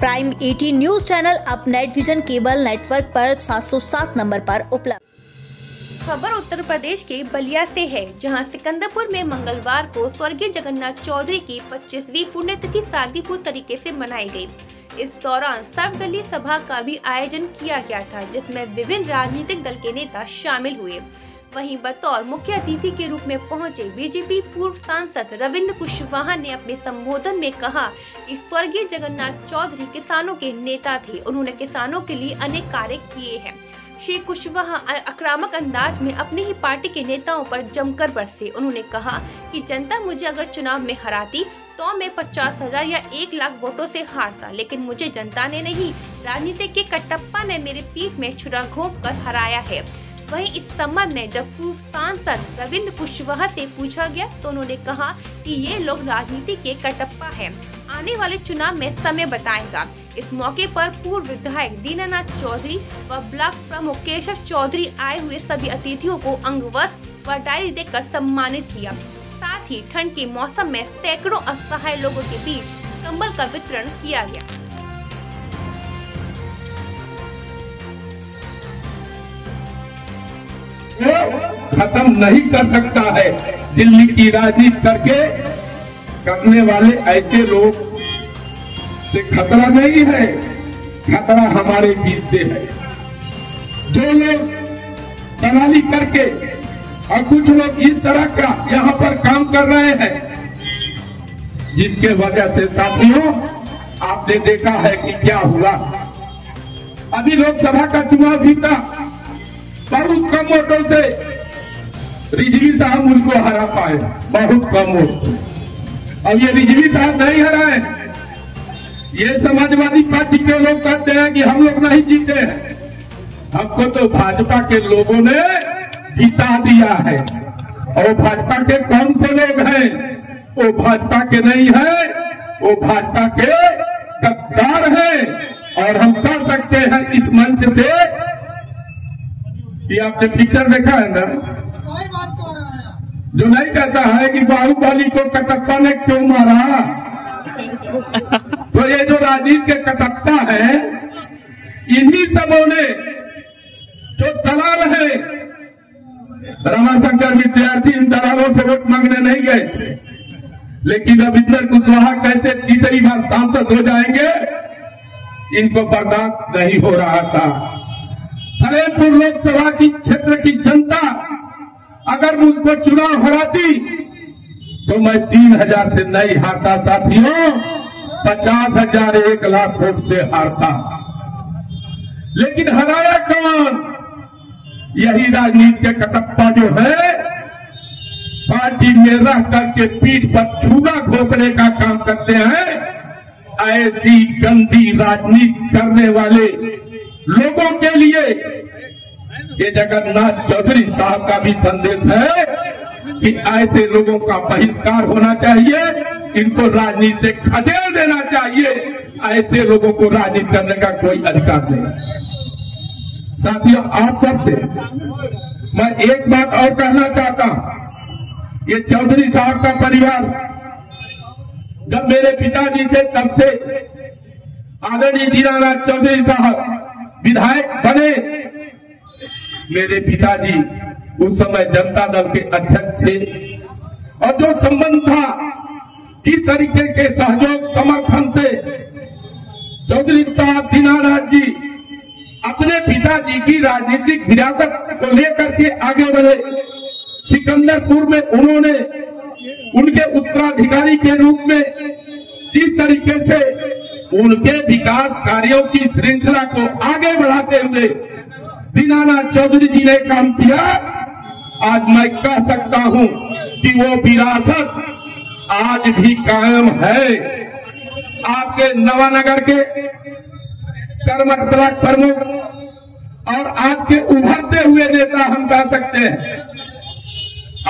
Prime 18 news channel अब net vision cable network पर 707 number पर उपलब्ध। खबर उत्तर प्रदेश के बलिया से है, जहां सिकंदरपुर में मंगलवार को स्वर्गीय जगन्नाथ चौधरी की 25वीं पुण्यतिथि शांतिपूर्ण तरीके से मनाई गई। इस दौरान सर्वदलीय सभा का भी आयोजन किया गया था, जिसमें विभिन्न राजनीतिक दल के नेता शामिल हुए। वहीं बतौर मुख्य अतिथि के रूप में पहुंचे बीजेपी पूर्व सांसद रविंद्र कुशवाहा ने अपने संबोधन में कहा कि स्वर्गीय जगन्नाथ चौधरी किसानों के नेता थे। उन्होंने किसानों के लिए अनेक कार्य किए हैं। श्री कुशवाहा आक्रामक अंदाज में अपनी ही पार्टी के नेताओं पर जमकर बरसे। उन्होंने कहा कि जनता मुझे अगर चुनाव में हराती तो मैं 50,000 या 1 लाख वोटों से हारता, लेकिन मुझे जनता ने नहीं, राजनीति के कटप्पा ने मेरे पीठ में छुरा घोंप कर हराया है। वहीं इस संबंध में जब पूर्व सांसद रविंद्र कुशवाहा से पूछा गया तो उन्होंने कहा कि ये लोग राजनीति के कटप्पा हैं, आने वाले चुनाव में समय बताएगा। इस मौके पर पूर्व विधायक दीनानाथ चौधरी व ब्लॉक प्रमुख केशव चौधरी आए हुए सभी अतिथियों को अंगवस्त्र व डायरी देकर सम्मानित किया। साथ ही ठंड के मौसम में सैकड़ों असहाय लोगों के बीच कंबल का वितरण किया गया। खत्म नहीं कर सकता है। दिल्ली की राजनीति करने वाले ऐसे लोग से खतरा नहीं है, खतरा हमारे बीच से है। जो लोग दलाली करके और कुछ लोग इस तरह का यहाँ पर काम कर रहे हैं, जिसके वजह से साथियों आपने देखा है कि क्या हुआ। अभी लोकसभा का चुनाव जीता, बहुत कम वोटों से रिजवी साहब मुझको हरा पाए, बहुत कम वोट से। अब ये रिजवी साहब नहीं हराए, ये समाजवादी पार्टी के लोग कहते हैं कि हम लोग नहीं जीते हैं। हमको तो भाजपा के लोगों ने जिता दिया है। और भाजपा के कौन से लोग हैं? वो भाजपा के नहीं है, वो भाजपा के गद्दार हैं। और हम कह सकते हैं इस मंच से, ये आपने पिक्चर देखा है ना, जो नहीं कहता है कि बाहुबली को कटप्पा ने क्यों मारा। तो ये जो राजनीति के कटप्पा है, इन्हीं सबों ने जो दलाल है, रमाशंकर विद्यार्थी इन दलालों से वोट मांगने नहीं गए थे, लेकिन रविंद्र कुशवाहा कैसे तीसरी बार सांसद हो जाएंगे, इनको बर्दाश्त नहीं हो रहा था। सलेमपुर लोकसभा की क्षेत्र की जनता अगर मुझको चुनाव हराती तो मैं 3,000 से नहीं हारता साथियों, 50,000 1 लाख वोट से हारता। लेकिन हराया कौन? यही राजनीति के कटप्पा जो है, पार्टी में रह करके पीठ पर छुरा घोंपने का काम करते हैं। ऐसी गंदी राजनीति करने वाले लोगों के लिए ये जगन्नाथ चौधरी साहब का भी संदेश है कि ऐसे लोगों का बहिष्कार होना चाहिए, इनको राजनीति से खदेड़ देना चाहिए। ऐसे लोगों को राजनीति करने का कोई अधिकार नहीं। साथियों, आप सबसे मैं एक बात और कहना चाहता हूं। ये चौधरी साहब का परिवार जब मेरे पिताजी थे तब से आदरणीय दीनानाथ चौधरी साहब विधायक बने। मेरे पिताजी उस समय जनता दल के अध्यक्ष थे, और जो संबंध था, जिस तरीके के सहयोग समर्थन से चौधरी साहब दीनानाथ जी अपने पिताजी की राजनीतिक विरासत को लेकर के आगे बढ़े। सिकंदरपुर में उन्होंने उनके उत्तराधिकारी के रूप में जिस तरीके से उनके विकास कार्यों की श्रृंखला को आगे बढ़ाते हुए दीनानाथ चौधरी जी ने काम किया, आज मैं कह सकता हूं कि वो विरासत आज भी कायम है। आपके नवानगर के कर्मठ ब्लॉक प्रमुख और आज के उभरते हुए नेता हम कह सकते हैं,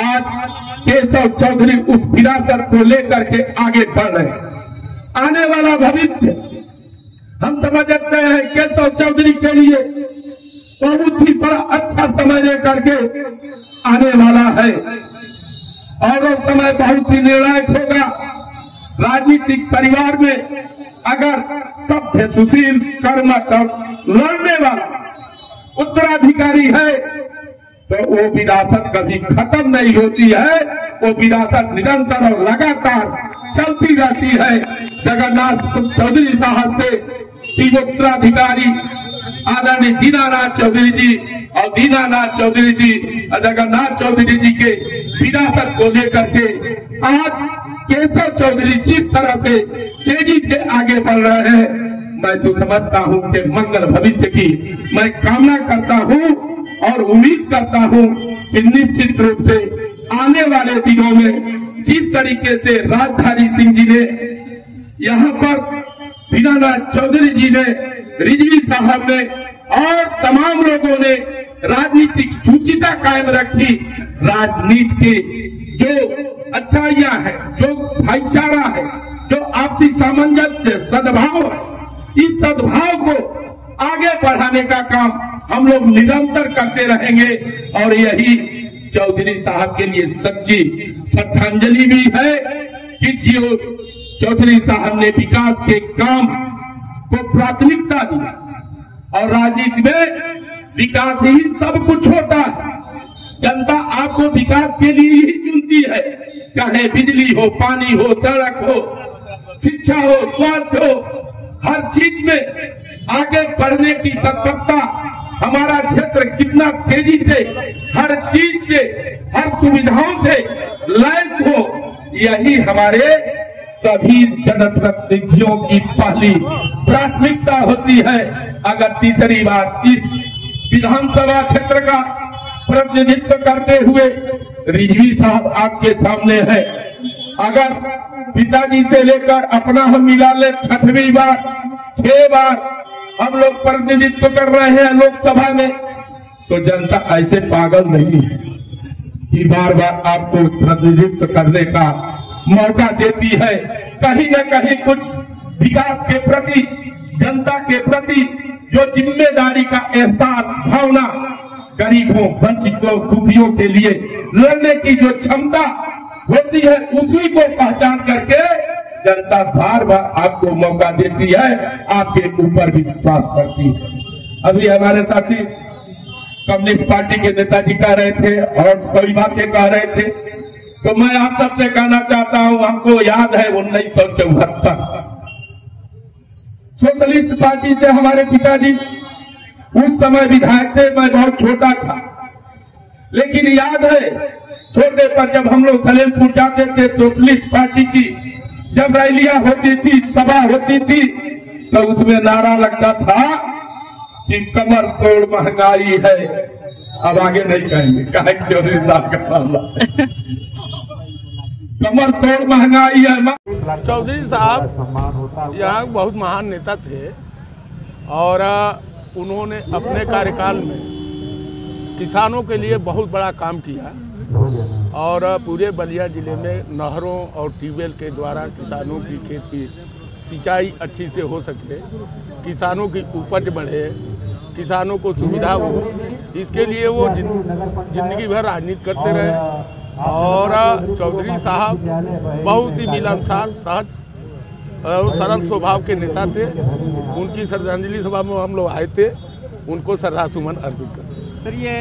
आज केशव चौधरी उस विरासत को लेकर के आगे बढ़ रहे। आने वाला भविष्य हम समझते हैं केशव चौधरी के लिए बहुत ही बड़ा अच्छा समय लेकर के आने वाला है, और वो समय बहुत ही निर्णायक होगा। राजनीतिक परिवार में अगर सभ्य सुशील कर्मठ और लड़ने वाला उत्तराधिकारी है तो वो विरासत कभी खत्म नहीं होती है। वो विरासत निरंतर और लगातार चलती रहती है। जगन्नाथ चौधरी साहब से तीन उत्तराधिकारी आदरणीय दीनानाथ चौधरी जी और दीनानाथ चौधरी जी और जगन्नाथ चौधरी जी के विरासत को लेकर के आज केशव चौधरी जिस तरह से तेजी से आगे बढ़ रहे हैं, मैं तो समझता हूं कि मंगल भविष्य की मैं कामना करता हूं और उम्मीद करता हूं कि निश्चित रूप से आने वाले दिनों में जिस तरीके से राजधानी सिंह जी ने यहाँ पर दीनानाथ चौधरी जी ने, रिजवी साहब ने और तमाम लोगों ने राजनीतिक सूचिता कायम रखी, राजनीति की जो अच्छाइयां है, जो भाईचारा है, जो आपसी सामंजस्य सद्भाव, इस सद्भाव को आगे बढ़ाने का काम हम लोग निरंतर करते रहेंगे। और यही चौधरी साहब के लिए सच्ची श्रद्धांजलि भी है कि जियो चौधरी साहब ने विकास के काम को प्राथमिकता दी और राजनीति में विकास ही सब कुछ होता है। जनता आपको विकास के लिए ही चुनती है, चाहे बिजली हो, पानी हो, सड़क हो, शिक्षा हो, स्वास्थ्य हो, हर चीज में आगे बढ़ने की तत्परता। हमारा क्षेत्र कितना तेजी से हर चीज से, हर सुविधाओं से लैस हो, यही हमारे सभी जनप्रतिनिधियों की पहली प्राथमिकता होती है। अगर तीसरी बात, इस विधानसभा क्षेत्र का प्रतिनिधित्व करते हुए रिजवी साहब आपके सामने है। अगर पिताजी से लेकर अपना हम मिला ले 6वीं बार 6 बार हम लोग प्रतिनिधित्व कर रहे हैं लोकसभा में, तो जनता ऐसे पागल नहीं है कि बार बार आपको प्रतिनिधित्व करने का मौका देती है। कहीं न कहीं कुछ विकास के प्रति, जनता के प्रति जो जिम्मेदारी का एहसास, भावना, गरीबों, वंचितों, दुखियों के लिए लड़ने की जो क्षमता होती है, उसी को पहचान करके जनता बार बार आपको मौका देती है, आपके ऊपर विश्वास करती है। अभी हमारे साथी कम्युनिस्ट पार्टी के नेताजी कह रहे थे और कई बातें कह रहे थे, तो मैं आप सबसे कहना चाहता हूं, हमको याद है 1974 सोशलिस्ट पार्टी से हमारे पिताजी उस समय विधायक थे, मैं बहुत छोटा था, लेकिन याद है छोटे पर जब हम लोग सलेमपुर जाते थे, सोशलिस्ट पार्टी की जब रैलियां होती थी, सभा होती थी, तो उसमें नारा लगता था कि कमर तोड़ महंगाई है। अब आगे नहीं कहेंगे, कहे चौधरी साहब का मामला कमर तोड़ महंगाई है। चौधरी साहब यहाँ बहुत महान नेता थे और उन्होंने अपने कार्यकाल में किसानों के लिए बहुत बड़ा काम किया और पूरे बलिया जिले में नहरों और ट्यूबवेल के द्वारा किसानों की खेत की सिंचाई अच्छी से हो सके, किसानों की उपज बढ़े, किसानों को सुविधा हो, इसके लिए वो जिंदगी भर राजनीति करते रहे। और चौधरी साहब बहुत ही मिलनसार, सहज और सरल स्वभाव के नेता थे। उनकी श्रद्धांजलि सभा में हम लोग आए थे, उनको श्रद्धासुमन अर्पित करते। सर, ये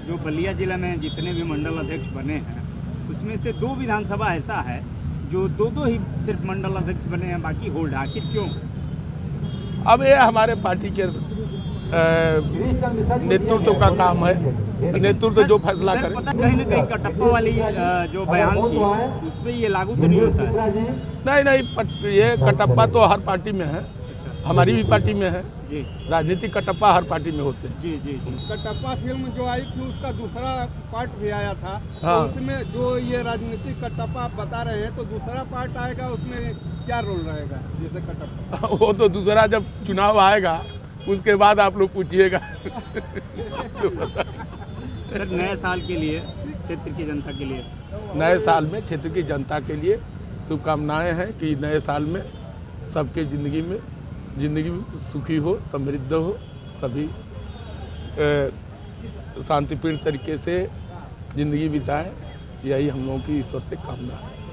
जो बलिया जिला में जितने भी मंडल अध्यक्ष बने हैं, उसमें से 2 विधानसभा ऐसा है जो 2 ही सिर्फ मंडल अध्यक्ष बने हैं, बाकी होल्ड। आखिर क्यों? अब ये हमारे पार्टी के नेतृत्व का काम है, नेतृत्व जो फैसला करे। कहीं न कहीं कटप्पा वाली जो बयान थी, उस पर ये लागू तो नहीं होता है? नहीं, ये कटप्पा तो हर पार्टी में है, हमारी भी पार्टी में है जी। राजनीतिक कटप्पा हर पार्टी में होते हैं। जी जी जी। कटप्पा फिल्म जो आई थी उसका दूसरा पार्ट भी आया था। हाँ। तो उसमें जो ये राजनीतिक कटप्पा आप बता रहे हैं, तो दूसरा पार्ट आएगा, उसमें क्या रोल रहेगा जैसे कटप्पा? वो तो दूसरा जब चुनाव आएगा उसके बाद आप लोग पूछिएगा। सर, नए साल के लिए क्षेत्र की जनता के लिए, नए साल में क्षेत्र की जनता के लिए शुभकामनाएं हैं कि नए साल में सबके जिंदगी सुखी हो, समृद्ध हो, सभी शांतिपूर्ण तरीके से जिंदगी बिताएं, यही हम लोगों की ईश्वर से कामना है।